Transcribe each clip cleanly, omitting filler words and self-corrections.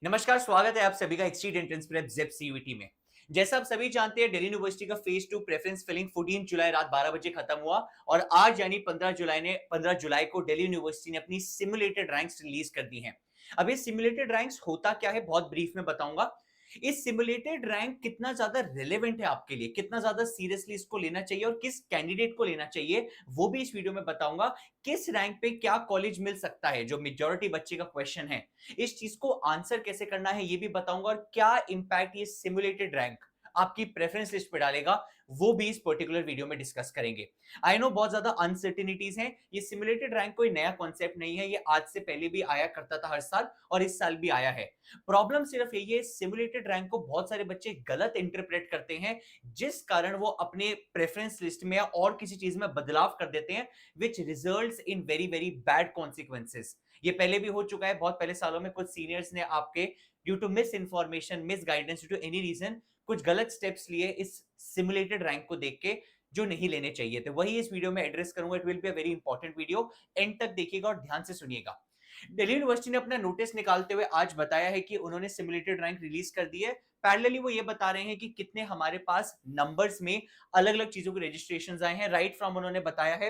नमस्कार, स्वागत है आप सभी का एक्सटीड एंट्रेंस प्रेप जेप सीयूईटी में। जैसा आप सभी जानते हैं, दिल्ली यूनिवर्सिटी का फेज 2 प्रेफरेंस फिलिंग 14 जुलाई रात 12 बजे खत्म हुआ और आज यानी 15 जुलाई को दिल्ली यूनिवर्सिटी ने अपनी सिमुलेटेड रैंक्स रिलीज कर दी हैं। अब ये सिमुलेटेड रैंक्स होता क्या है, बहुत ब्रीफ में बताऊंगा। इस सिमुलेटेड रैंक कितना ज्यादा रिलेवेंट है आपके लिए, कितना ज्यादा सीरियसली इसको लेना चाहिए और किस कैंडिडेट को लेना चाहिए, वो भी इस वीडियो में बताऊंगा। किस रैंक पे क्या कॉलेज मिल सकता है, जो मेजॉरिटी बच्चे का क्वेश्चन है, इस चीज को आंसर कैसे करना है ये भी बताऊंगा। और क्या इंपैक्ट ये सिमुलेटेड रैंक आपकी प्रेफरेंस लिस्ट पे डालेगा, वो भी इस पर्टिकुलर वीडियो में डिस्कस करेंगे। आई नो बहुत ज्यादा अनसर्टेनिटीज हैं। ये सिमुलेटेड रैंक कोई नया कॉन्सेप्ट नहीं है, ये आज से पहले भी आया करता था हर साल और इस साल भी आया है। प्रॉब्लम सिर्फ यही है, सिमुलेटेड रैंक को बहुत सारे बच्चे गलत इंटरप्रेट करते हैं, जिस कारण वो अपने प्रेफरेंस लिस्ट में और किसी चीज में बदलाव कर देते हैं, which results in very very bad consequences. ये पहले भी हो चुका है, बहुत पहले सालों में कुछ सीनियर्स ने आपके due to miss information, miss guidance, due to any reason कुछ गलत स्टेप्स लिए इस सिमुलेटेड रैंक को देख के, जो नहीं लेने चाहिए थे। वही इस वीडियो में एड्रेस करूंगा। It will be a very important video, and तक देखिएगा और ध्यान से सुनिएगा। दिल्ली यूनिवर्सिटी ने अपना नोटिस निकालते हुए आज बताया है कि उन्होंने सिमुलेटेड रैंक रिलीज कर दी है। पैरेलली वो ये बता रहे हैं कि कितने हमारे पास नंबर्स में अलग अलग चीजों के रजिस्ट्रेशन आए हैं। राइट फ्रॉम उन्होंने बताया है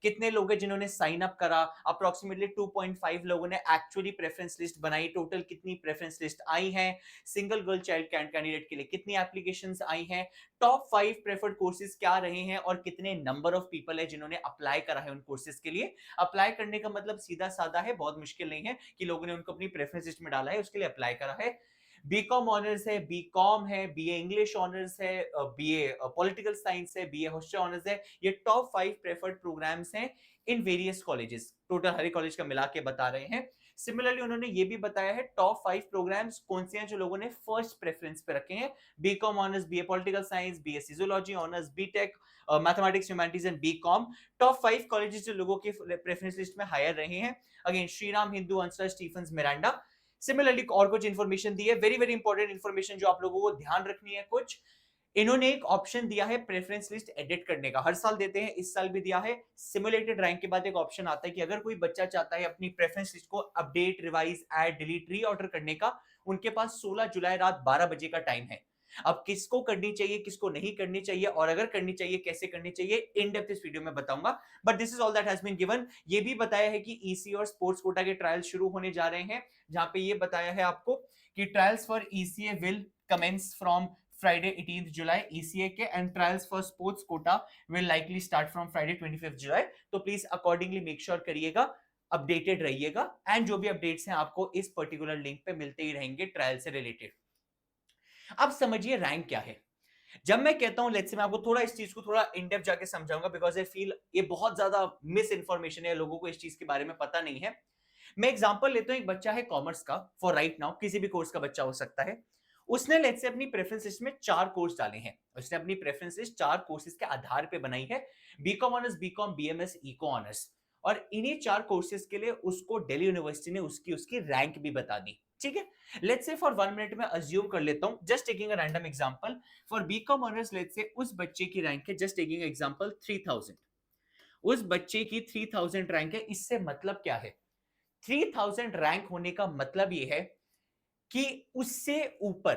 कितने लोग हैं जिन्होंने साइन अप करा, अप्रोक्सीमेटली 2.5 लोगों ने एक्चुअली प्रेफरेंस लिस्ट बनाई, टोटल कितनी प्रेफरेंस लिस्ट आई हैं, सिंगल गर्ल चाइल्ड कैंडिडेट के लिए कितनी एप्लीकेशंस आई हैं, टॉप 5 प्रेफर्ड कोर्सेज क्या रहे हैं और कितने नंबर ऑफ पीपल है जिन्होंने अप्लाई करा है उन कोर्सेज के लिए। अप्लाई करने का मतलब सीधा साधा है, बहुत मुश्किल नहीं है कि लोगों ने उनको अपनी प्रेफरेंस लिस्ट में डाला है, उसके लिए अप्लाई करा है। बीकॉम ऑनर्स है, बीकॉम है, बीए इंग्लिश ऑनर्स है, बीए पॉलिटिकल साइंस है, बीए हिस्ट्री ऑनर्स है। ये टॉप 5 प्रेफर्ड प्रोग्राम्स हैं इन वेरियस कॉलेजेस, टोटल हर एक कॉलेज का मिला के बता रहे हैं। सिमिलरली उन्होंने ये भी बताया है टॉप 5 प्रोग्राम्स कौन से हैं जो लोगों ने फर्स्ट प्रेफरेंस पे रखे हैं। BCom honours, BA political science, BA physiology honours, BTech mathematics humanities and BCom. Top 5 colleges जो लोगों के प्रेफरेंस लिस्ट में हायर रहे हैं, अगेन श्रीराम, हिंदू, अंसर, स्टीफंस, मिरांडा। सिमिलरली और कुछ इंफॉर्मेशन दी है, वेरी वेरी इंपॉर्टेंट इंफॉर्मेशन जो आप लोगों को ध्यान रखनी है। कुछ इन्होंने एक ऑप्शन दिया है प्रेफरेंस लिस्ट एडिट करने का, हर साल देते हैं, इस साल भी दिया है। सिमुलेटेड रैंक के बाद एक ऑप्शन आता है कि अगर कोई बच्चा चाहता है अपनी प्रेफरेंस लिस्ट को update, revise, add, delete, reorder करने का, उनके पास 16 जुलाई रात 12 बजे का टाइम है। अब किसको करनी चाहिए, किसको नहीं करनी चाहिए, और अगर करनी चाहिए कैसे करनी चाहिए, इन डेप्थ इस वीडियो में बताऊंगा। But this is all that has been given. ये भी बताया है कि ईसी और स्पोर्ट्स कोटा के ट्रायल शुरू होने जा रहे हैं, जहां पे ये बताया है आपको कि trials for ECA will commence from Friday 18th July ECA के, and trials for sports quota will likely start from Friday 25th July। तो प्लीज अकॉर्डिंगली मेक श्योर करिएगा, अपडेटेड रहिएगा, एंड जो भी अपडेट्स हैं आपको इस पर्टिकुलर लिंक पे मिलते ही रहेंगे ट्रायल से रिलेटेड। अब समझिए रैंक क्या है। जब मैं कहता हूं लेट्स से, मैं आपको थोड़ा इस चीज को थोड़ा इन डेप्थ जाके समझाऊंगा, बिकॉज आई फील ये बहुत ज्यादा मिस इन्फॉर्मेशन है, लोगों को इस चीज के बारे में पता नहीं है। मैं एग्जांपल लेता हूं, एक बच्चा है कॉमर्स का, फॉर राइट नाउ किसी भी कोर्स का बच्चा हो सकता है। उसने लेट्स से अपनी प्रेफरेंस लिस्ट में 4 कोर्स डाले हैं, उसने अपनी प्रेफरेंस लिस्ट 4 कोर्सेज के आधार पे बनाई है, BCom honours, BCom, BMS, eco honours. और इन्हीं 4 कोर्सेज के लिए उसको दिल्ली यूनिवर्सिटी ने उसकी उसकी रैंक भी बता दी। ठीक है, लेट्स से फॉर 1 मिनट में अज्यूम कर लेता हूं, just taking a random example, for BCom honours let's say उस बच्चे की रैंक है, जस्ट टेकिंग एग्जांपल 3000, उस बच्चे की 3000 रैंक है। इससे मतलब क्या है, 3000 रैंक होने का मतलब यह है कि उससे ऊपर,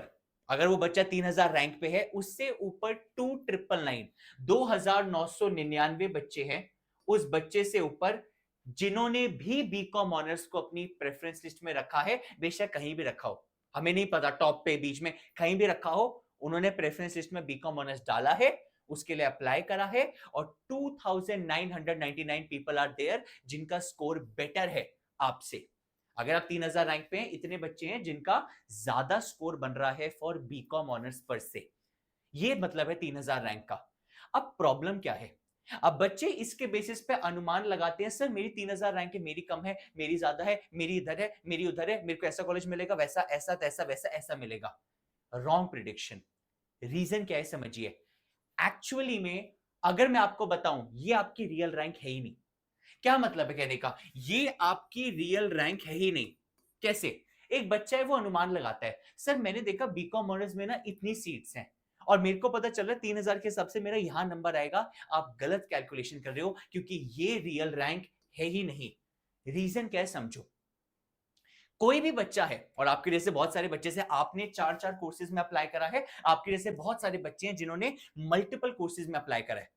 अगर वो बच्चा 3000 रैंक पे है, उससे ऊपर 2999 2999 बच्चे हैं उस बच्चे से ऊपर, जिन्होंने भी बीकॉम ऑनर्स को अपनी प्रेफरेंस लिस्ट में रखा है, बेशक कहीं भी रखा हो, हमें नहीं पता, टॉप पे, बीच में, कहीं भी रखा हो, उन्होंने प्रेफरेंस लिस्ट में बीकॉम ऑनर्स डाला है, उसके लिए अप्लाई करा है, और 2999 पीपल आर देयर जिनका स्कोर बेटर है आपसे। अगर आप 3000 रैंक पे हैं, इतने बच्चे हैं जिनका ज्यादा स्कोर बन रहा है फॉर बीकॉम ऑनर्स पर से, ये मतलब है 3000 रैंक का। अब प्रॉब्लम क्या है, अब बच्चे इसके बेसिस पे अनुमान लगाते हैं, सर मेरी 3000 रैंक है, मेरी कम है, मेरी ज्यादा है, मेरी इधर है, मेरी उधर है, मेरे को ऐसा कॉलेज मिलेगा, वैसा ऐसा तैसा वैसा ऐसा मिलेगा। Wrong prediction. रीजन क्या है समझिए, एक्चुअली में अगर मैं आपको बताऊं, ये आपकी रियल रैंक है ही नहीं। क्या मतलब है कहने का, ये आपकी रियल रैंक है ही नहीं। कैसे, एक बच्चा है वो अनुमान लगाता है, सर मैंने देखा बीकॉम ऑनर्स में ना इतनी सीट्स हैं और मेरे को पता चल रहा है 3000 के हिसाब से मेरा यहां नंबर आएगा। आप गलत कैलकुलेशन कर रहे हो, क्योंकि ये रियल रैंक है ही नहीं। रीजन क्या है समझो, कोई भी बच्चा है और आपके जैसे बहुत सारे बच्चे से आपने 4-4 कोर्सेज में अप्लाई करा है, आपके जैसे बहुत सारे बच्चे हैं जिन्होंने मल्टीपल कोर्सेज में अप्लाई करा है।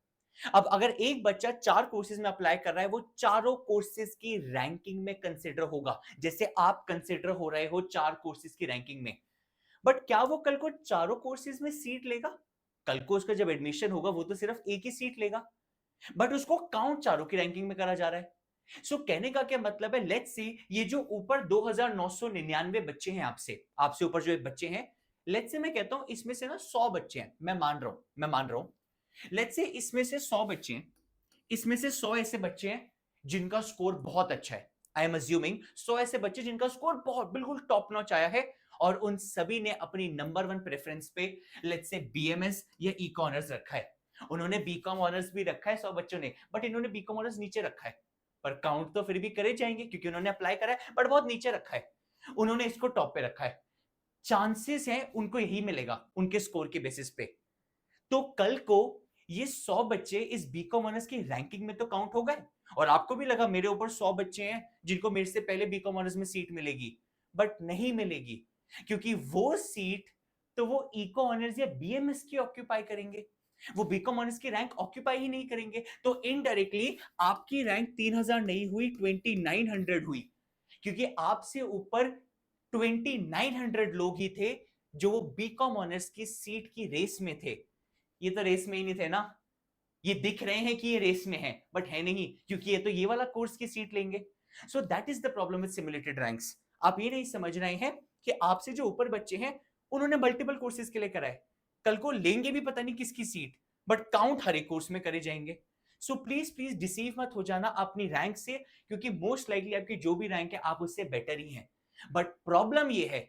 अब अगर एक बच्चा 4 कोर्सेज में अप्लाई कर रहा है, वो चारों कोर्सेज की रैंकिंग में कंसीडर होगा, जैसे आप कंसीडर हो रहे हो 4 कोर्सेज की रैंकिंग में। बट क्या वो कल को चारों कोर्सेज में सीट लेगा? कल को उसका जब एडमिशन होगा वो तो सिर्फ एक ही सीट लेगा, बट उसको काउंट चारों की रैंकिंग में करा जा रहा है। कहने का क्या मतलब है, लेट्स सी ये जो ऊपर 2999 बच्चे हैं आपसे आपसे ऊपर जो बच्चे हैं, लेट्स से मैं कहता हूं इसमें से ना 100 बच्चे हैं, मैं मान रहा हूं लेट्स से इसमें से 100 बच्चे हैं, इसमें से 100 ऐसे बच्चे हैं जिनका स्कोर बहुत अच्छा है। आई एम अज्यूमिंग 100 ऐसे बच्चे जिनका स्कोर बहुत बिल्कुल टॉप नॉच आया है, और उन सभी ने अपनी नंबर 1 प्रेफरेंस पे लेट्स से बीएमएस या इको ऑनर्स रखा है। उन्होंने बीकॉम ऑनर्स भी रखा है 100 बच्चों ने, बट इन्होंने बीकॉम ऑनर्स नीचे रखा है। पर काउंट तो फिर भी करे जाएंगे क्योंकि उन्होंने अप्लाई करा है, बट बहुत नीचे रखा है। उन्होंने इसको टॉप पे रखा है, चांसेस है उनको यही मिलेगा उनके स्कोर के बेसिस पे। तो कल को ये 100 बच्चे इस बीकॉम ऑनर्स की रैंकिंग में तो काउंट हो गए, और आपको भी लगा मेरे ऊपर 100 बच्चे हैं जिनको मेरे से पहले बीकॉम ऑनर्स में सीट मिलेगी, बट नहीं मिलेगी, क्योंकि वो सीट तो वो इको ऑनर्स या बीएमएस की ऑक्यूपाई करेंगे, वो बीकॉम ऑनर्स की रैंक ऑक्यूपाई ही नहीं करेंगे। तो इनडायरेक्टली आपकी रैंक 3000 नहीं हुई, 2900 हुई, क्योंकि आपसे ऊपर 2900 लोग ही थे जो वो बीकॉम ऑनर्स की सीट की रेस में थे। ये तो रेस में ही नहीं थे ना, ये दिख रहे हैं कि ये रेस में है बट है नहीं, क्योंकि ये तो ये वाला कोर्स की सीट लेंगे। So that is the problem with simulated ranks. आप ये नहीं समझ रहे हैं कि आपसे जो ऊपर बच्चे हैं उन्होंने मल्टीपल कोर्सेज के लिए कराए, कल को लेंगे भी पता नहीं किसकी सीट, बट काउंट हर एक कोर्स में करे जाएंगे। सो प्लीज प्लीज डिसीव मत हो जाना अपनी रैंक से, क्योंकि मोस्ट लाइकली आपकी जो भी रैंक है आप उससे बेटर ही हैं। बट प्रॉब्लम ये है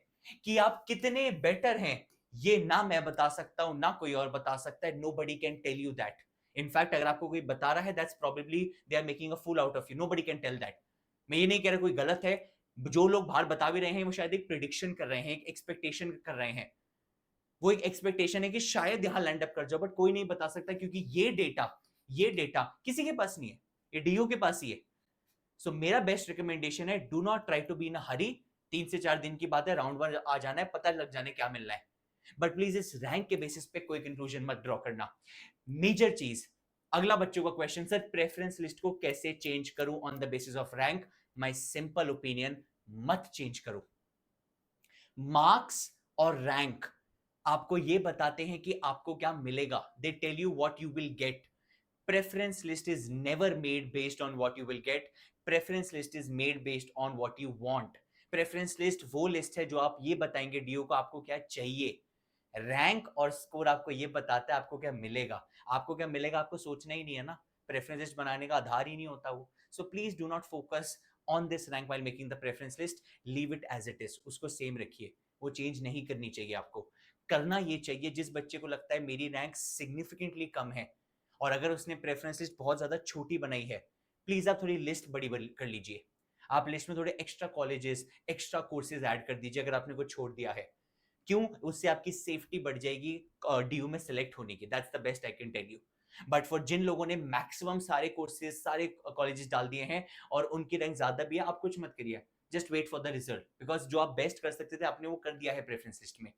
कि आप कितने बेटर हैं ये ना मैं बता सकता हूं ना कोई और बता सकता है। Nobody can tell you that. In fact अगर आपको कोई बता रहा है that's probably they are making a fool out of you, nobody can tell that. मैं ये नहीं कह रहा कोई गलत है, जो लोग बाहर बता भी रहे हैं वो शायद एक प्रिडिक्शन कर रहे हैं, एक एक्सपेक्टेशन कर रहे हैं। वो एक एक्सपेक्टेशन है कि शायद यहां लैंड अप कर जाओ, बट कोई नहीं बता सकता क्योंकि ये डेटा किसी के पास नहीं है, ये डीओ के पास ही है। सो मेरा बेस्ट रिकमेंडेशन है, do not try to be in a hurry. 3 से 4 दिन की बात है, राउंड 1 आ जाना है, पता लग जाने क्या मिलना है, बट प्लीज इस रैंक के बेसिस पे कोई कंक्लूजन मत ड्रॉ करना। मेजर चीज, अगला बच्चों का क्वेश्चन, सर प्रेफरेंस लिस्ट को कैसे चेंज करूं on the basis of rank? My simple opinion, मत चेंज करो। मार्क्स और रैंक आपको ये बताते हैं कि आपको क्या मिलेगा, they tell you what you will get. Preference list is never made based on what you will get. Preference list is made based on what you want. Preference list वो लिस्ट है जो आप ये बताएंगे डीओ को आपको क्या चाहिए। रैंक और स्कोर आपको ये बताता है आपको क्या मिलेगा। आपको क्या मिलेगा आपको सोचना ही नहीं है ना, प्रेफरेंस लिस्ट बनाने का आधार ही नहीं होता वो। So please do not focus on this rank while making the preference list, leave it as it is, उसको सेम रखिए, वो चेंज नहीं करनी चाहिए आपको। करना ये चाहिए जिस बच्चे को लगता है मेरी रैंक सिग्निफिकेंटली कम है, और अगर उसने प्रेफरेंस लिस्ट बहुत ज्यादा छोटी बनाई है, प्लीज आप थोड़ी लिस्ट बड़ी कर लीजिए। आप लिस्ट में थोड़े extra colleges, extra courses add कर दीजिए अगर आपने कुछ छोड़ दिया है। क्यों? उससे आपकी सेफ्टी बढ़ जाएगी डीयू में सिलेक्ट होने की। That's the best I can tell you. But for जिन लोगों ने मैक्सिमम सारे कोर्सेज, सारे कॉलेजेस डाल दिए हैं और उनकी रैंक ज्यादा भी है, आप कुछ मत करिए, just wait for the result, because जो आप बेस्ट कर सकते थे आपने वो कर दिया है प्रेफरेंस लिस्ट में।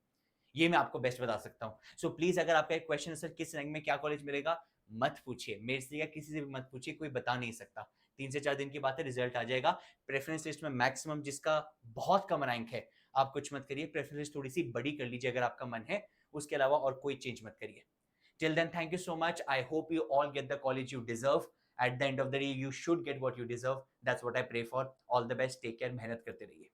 ये मैं आपको बेस्ट बता सकता हूँ। सो प्लीज अगर आपका एक क्वेश्चन है सर किस रैंक में क्या कॉलेज मिलेगा, मत पूछिए मेरे से या किसी से भी मत पूछिए, कोई बता नहीं सकता। 3 से 4 दिन की बात है, रिजल्ट आ जाएगा। प्रेफरेंस लिस्ट में मैक्सिमम जिसका बहुत कम रैंक है, आप कुछ मत करिए, प्रेफरेंस लिस्ट थोड़ी सी बड़ी कर लीजिए अगर आपका मन है, उसके अलावा और कोई चेंज मत करिए। Till then thank you so much, I hope you all get the college you deserve. At the end of the day you should get what you deserve, that's what I pray for. All the best, take care, मेहनत करते रहिए।